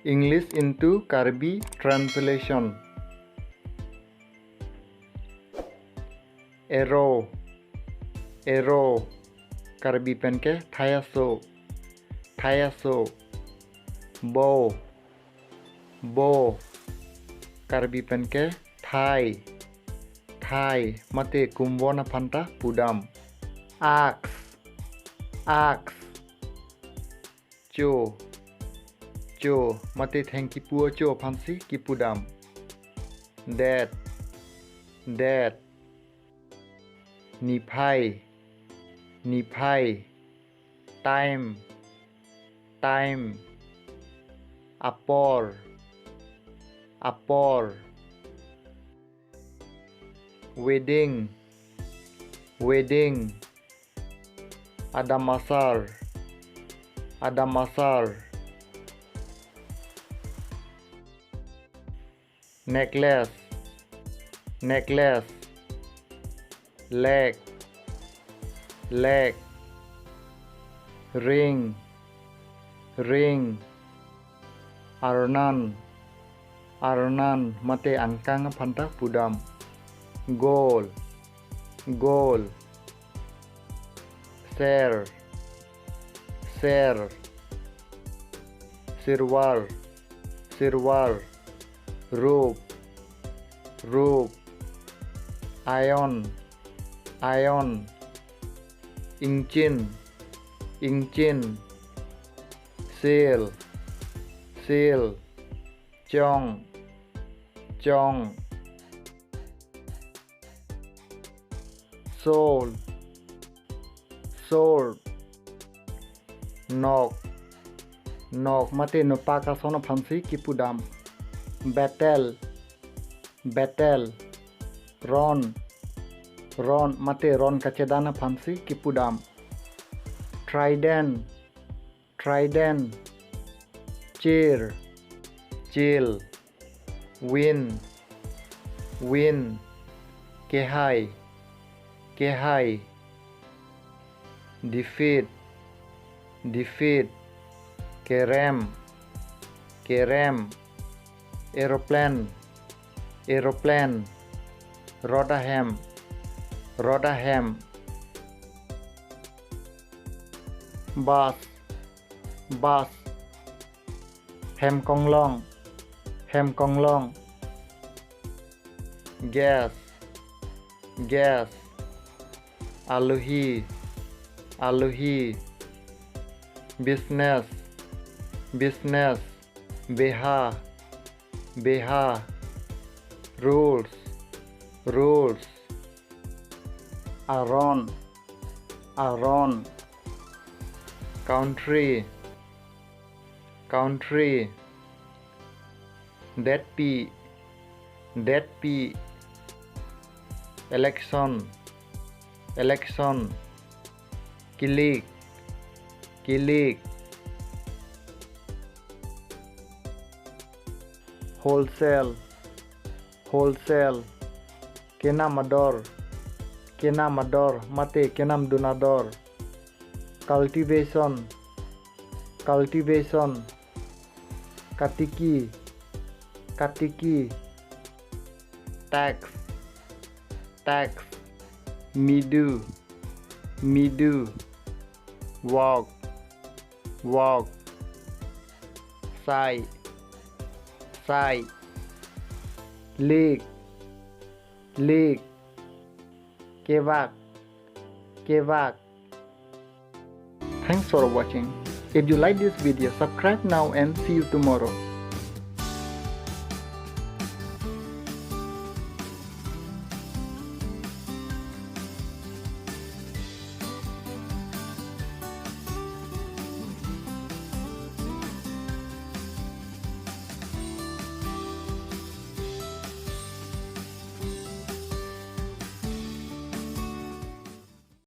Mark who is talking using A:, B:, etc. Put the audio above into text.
A: English into Karbi translation. Arrow, arrow, Karbi penke thayaso, thayaso. Bow, bow, Karbi penke thai, thai. Mate kumbona phanta pudam. Axe, axe, cho, cho. Mate thanki puo cho phansi kipudam. Dad, dad. Niphai, niphai. Time, time. Apor, apor. Wedding, wedding. Adamasar, adamasar. Necklace, necklace. Leg, leg. Ring, ring. Arnan, arnan. Mate angkang phanta pudam. Goal, goal. Share, share. Sirwar, sirwar. Rope, rope. Iron, iron. Engine, engine. Sail, sail. Chong, chong. Soul, sword. Knock, knock. Mate no paka sono phansi kipudam. Battle, battle. Ron, ron. Mate ron kachedana phansi kipudam. Trident, trident. Chair, chill. Win, win. Kehai, kehai. Defeat, defeat. Kerem, kerem. Aeroplane, aeroplane. Rotherham, Rotherham. Bus, bus. Hem kong long, hem kong long. Gas, gas. Aluhi, aluhi. Business, business. Beha, beha. Rules, rules. Aron, aron. Country, country. Dead pea, dead pea. Election, election. Kilik, kilik. Wholesale, wholesale. Kenamador, kenamador. Mate kenam dunador. Cultivation, cultivation. Katiki, katiki. Tax, tax. Midu, midu. Walk, walk. Sai, sai. Lake, lake. Kevak, kevak. Thanks for watching. If you like this video, subscribe now and see you tomorrow.